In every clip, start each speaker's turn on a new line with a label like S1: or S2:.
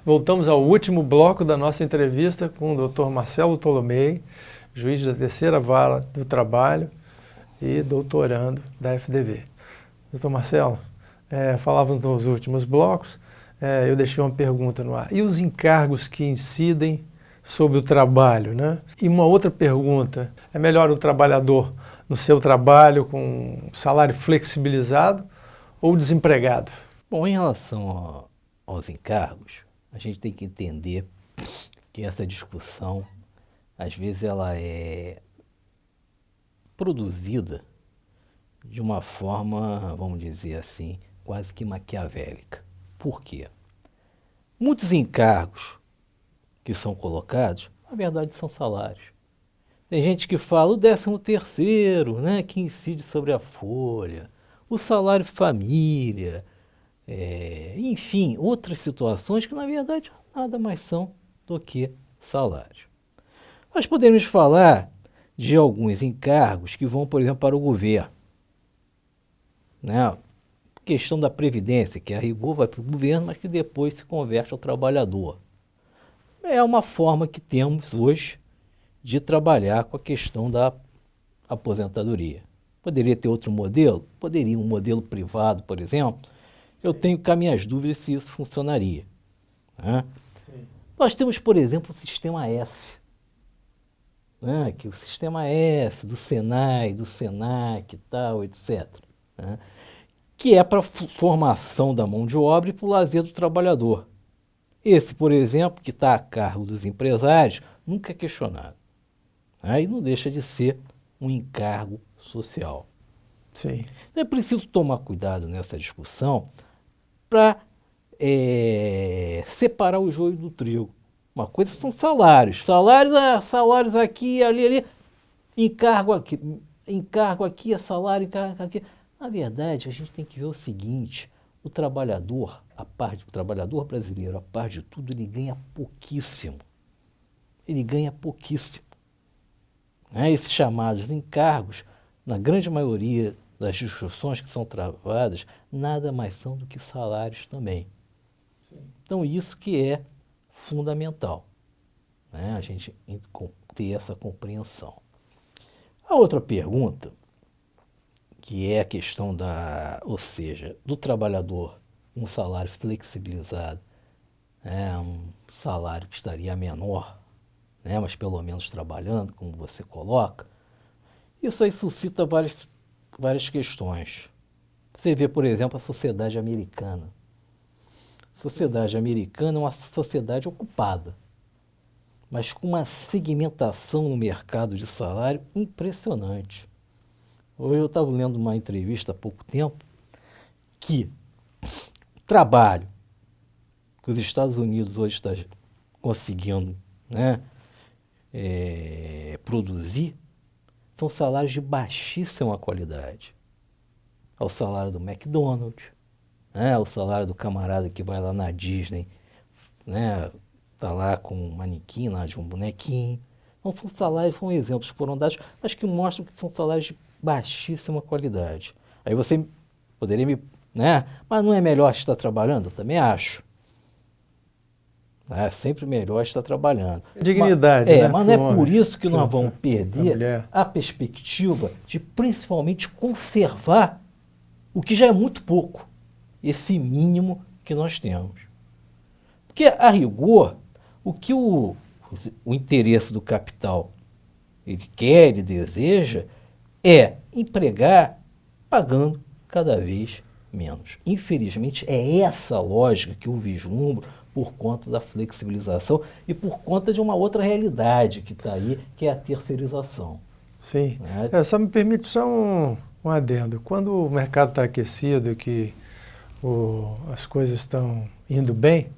S1: Voltamos ao último bloco da nossa entrevista com o Dr. Marcelo Tolomei, juiz da Terceira Vara do Trabalho e doutorando da FDV. Dr. Marcelo, falávamos nos últimos blocos, eu deixei uma pergunta no ar. E os encargos que incidem sobre o trabalho, né? E uma outra pergunta, é melhor o trabalhador no seu trabalho com salário flexibilizado ou desempregado?
S2: Bom, em relação aos encargos, a gente tem que entender que essa discussão, às vezes, ela é produzida de uma forma, vamos dizer assim, quase que maquiavélica. Por quê? Muitos encargos que são colocados, na verdade, são salários. Tem gente que fala o 13º, né, que incide sobre a folha, o salário família, enfim, outras situações que, na verdade, nada mais são do que salário. Nós podemos falar de alguns encargos que vão, por exemplo, para o governo. Né? Questão da Previdência, que a rigor vai para o governo, mas que depois se converte ao trabalhador. É uma forma que temos hoje de trabalhar com a questão da aposentadoria. Poderia ter outro modelo? Poderia, um modelo privado, por exemplo. Eu tenho cá minhas dúvidas se isso funcionaria. Né? Nós temos, por exemplo, o Sistema S. Né? Que o Sistema S, do Senai, do Senac e tal, etc. Né? Que é para a formação da mão de obra e para o lazer do trabalhador. Esse, por exemplo, que está a cargo dos empresários, nunca é questionado. Aí não deixa de ser um encargo social.
S1: Sim.
S2: Então é preciso tomar cuidado nessa discussão para separar o joio do trigo. Uma coisa são salários. Salários aqui, ali. Encargo aqui, é salário, encargo aqui. Na verdade, a gente tem que ver o seguinte, o trabalhador brasileiro, a par de tudo, ele ganha pouquíssimo. Esses chamados encargos, na grande maioria das discussões que são travadas, nada mais são do que salários também. Sim. Então, isso que é fundamental, né? A gente ter essa compreensão. A outra pergunta, que é a questão do trabalhador, um salário flexibilizado, um salário que estaria menor, né, mas pelo menos trabalhando, como você coloca, isso aí suscita várias questões. Você vê, por exemplo, a sociedade americana. A sociedade americana é uma sociedade ocupada, mas com uma segmentação no mercado de salário impressionante. Hoje eu estava lendo uma entrevista há pouco tempo que o trabalho que os Estados Unidos hoje está conseguindo, né, produzir são salários de baixíssima qualidade. É o salário do McDonald's, né, o salário do camarada que vai lá na Disney, né, tá lá com um manequim, lá de um bonequinho. Então são exemplos que foram dados, mas que mostram que são salários de baixíssima qualidade. Aí você poderia mas não é melhor estar trabalhando? Eu também acho. É sempre melhor estar trabalhando.
S1: Dignidade, né?
S2: Mas não é por isso que nós vamos perder
S1: a
S2: perspectiva de principalmente conservar o que já é muito pouco, esse mínimo que nós temos. Porque, a rigor, o que o interesse do capital ele quer, ele deseja, é empregar pagando cada vez menos. Infelizmente, é essa lógica que eu vislumbro por conta da flexibilização e por conta de uma outra realidade que está aí, que é a terceirização.
S1: Sim. Só me permite só um adendo. Quando o mercado está aquecido e que as coisas estão indo bem,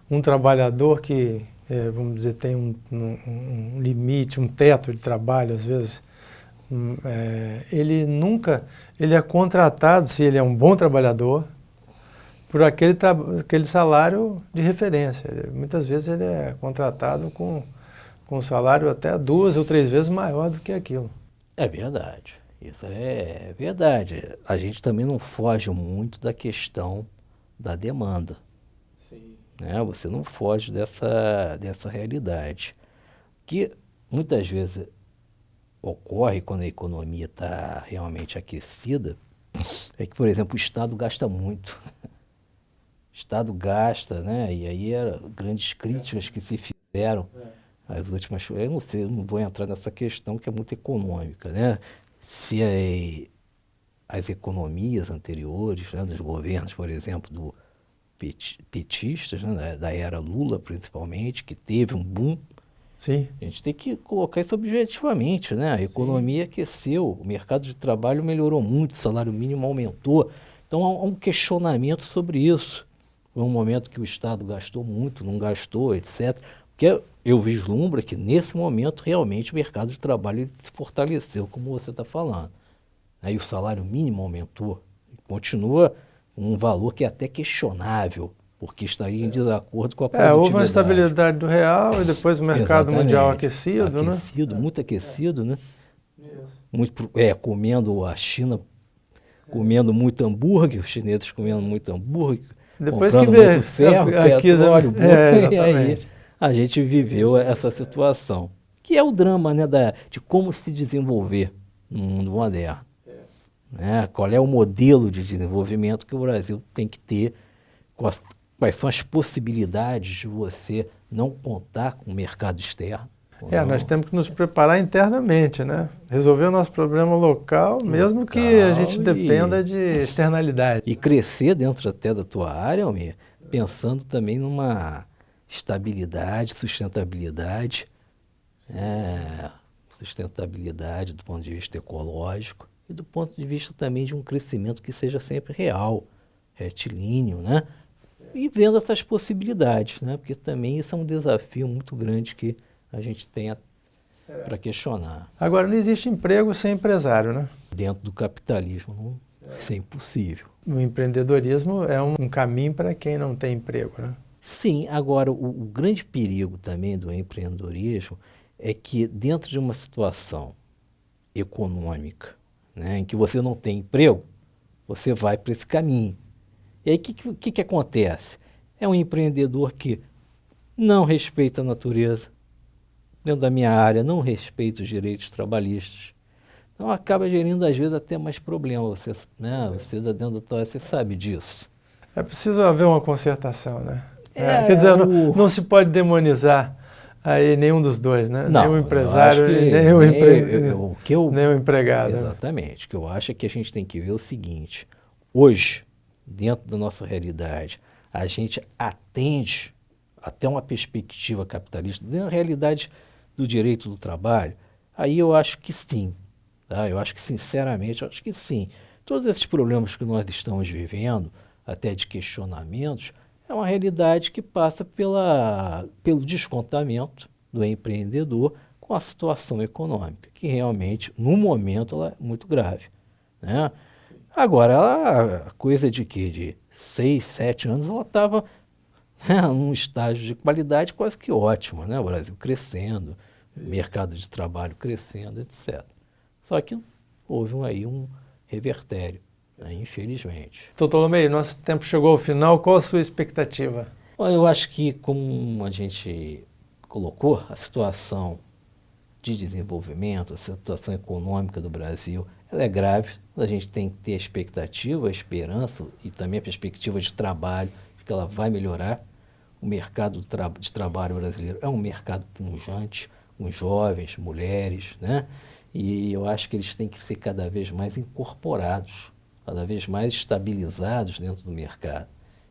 S1: um trabalhador que, vamos dizer, tem um limite, um teto de trabalho, às vezes Ele é contratado, se ele é um bom trabalhador, por aquele salário de referência. Muitas vezes ele é contratado com um salário até 2 ou 3 vezes maior do que aquilo.
S2: É verdade, isso é verdade. A gente também não foge muito da questão da demanda.
S1: Sim.
S2: Né? Você não foge dessa realidade. Que muitas vezes ocorre quando a economia está realmente aquecida, é que, por exemplo, o Estado gasta muito. O Estado gasta, né? E aí eram grandes críticas que se fizeram às últimas. Eu não sei, eu não vou entrar nessa questão que é muito econômica, né? Se as economias anteriores, né, dos governos, por exemplo, do petistas, né, da era Lula principalmente, que teve um boom.
S1: Sim.
S2: A gente tem que colocar isso objetivamente, né? A economia aqueceu, o mercado de trabalho melhorou muito, o salário mínimo aumentou. Então há um questionamento sobre isso. Foi um momento que o Estado gastou muito, não gastou, etc. Porque eu vislumbro que nesse momento realmente o mercado de trabalho ele se fortaleceu, como você está falando. Aí o salário mínimo aumentou, continua um valor que é até questionável, porque estaria em desacordo com a produtividade.
S1: Houve uma estabilidade do real e depois o mercado mundial aquecido, né?
S2: Aquecido, muito aquecido, né? Muito, comendo a China, comendo muito hambúrguer, os chineses comendo muito hambúrguer,
S1: depois
S2: comprando
S1: que
S2: muito ferro, petróleo, e aí a gente viveu essa situação, que é o drama, né, de como se desenvolver no mundo moderno. Né? Qual é o modelo de desenvolvimento que o Brasil tem que ter, quais são as possibilidades de você não contar com o mercado externo.
S1: Nós temos que nos preparar internamente, né? Resolver o nosso problema local, mesmo que a gente dependa de externalidade.
S2: E crescer dentro até da tua área, Almir, pensando também numa estabilidade, sustentabilidade, sustentabilidade do ponto de vista ecológico e do ponto de vista também de um crescimento que seja sempre real, retilíneo, né? E vendo essas possibilidades, né? Porque também isso é um desafio muito grande que a gente tem para questionar.
S1: Agora, não existe emprego sem empresário, né?
S2: Dentro do capitalismo, isso é impossível.
S1: O empreendedorismo é um caminho para quem não tem emprego, né?
S2: Sim, agora o grande perigo também do empreendedorismo é que dentro de uma situação econômica, né, em que você não tem emprego, você vai para esse caminho. E aí o que acontece? É um empreendedor que não respeita a natureza, dentro da minha área, não respeita os direitos trabalhistas. Então acaba gerindo, às vezes, até mais problemas. Você dentro da tua área, você sabe disso.
S1: É preciso haver uma concertação, né? Quer dizer, não se pode demonizar aí nenhum dos dois, né?
S2: Não,
S1: nem o empresário, nem o empregado.
S2: Exatamente. O que eu acho é que a gente tem que ver o seguinte. Hoje, dentro da nossa realidade, a gente atende até uma perspectiva capitalista, dentro da realidade do direito do trabalho, aí eu acho que sim. Tá? Eu acho que, sinceramente, eu acho que sim. Todos esses problemas que nós estamos vivendo, até de questionamentos, é uma realidade que passa pelo descontamento do empreendedor com a situação econômica, que realmente, no momento, ela é muito grave. Né? Agora, a coisa de 6, 7 anos, ela estava num estágio de qualidade quase que ótimo, né? O Brasil crescendo, mercado de trabalho crescendo, etc. Só que houve aí um revertério, né? Infelizmente.
S1: Doutor Tolomei, nosso tempo chegou ao final. Qual a sua expectativa?
S2: Eu acho que, como a gente colocou, a situação de desenvolvimento, a situação econômica do Brasil, ela é grave. A gente tem que ter a expectativa, a esperança e também a perspectiva de trabalho, de que ela vai melhorar. O mercado de trabalho brasileiro é um mercado pujante, com jovens, mulheres, né? E eu acho que eles têm que ser cada vez mais incorporados, cada vez mais estabilizados dentro do mercado.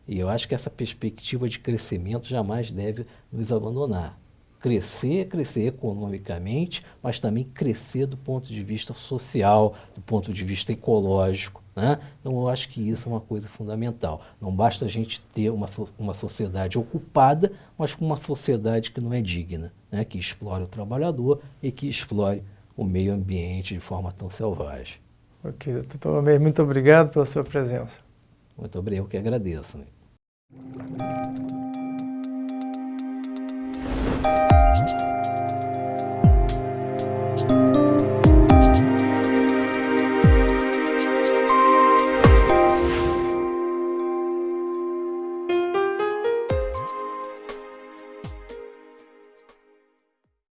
S2: E eu acho que essa perspectiva de crescimento jamais deve nos abandonar. Crescer economicamente, mas também crescer do ponto de vista social, do ponto de vista ecológico. Né? Então, eu acho que isso é uma coisa fundamental. Não basta a gente ter uma sociedade ocupada, mas com uma sociedade que não é digna, né? Que explore o trabalhador e que explore o meio ambiente de forma tão selvagem.
S1: Ok, doutor Tolomei, muito obrigado pela sua presença.
S2: Muito obrigado, eu que agradeço. Né?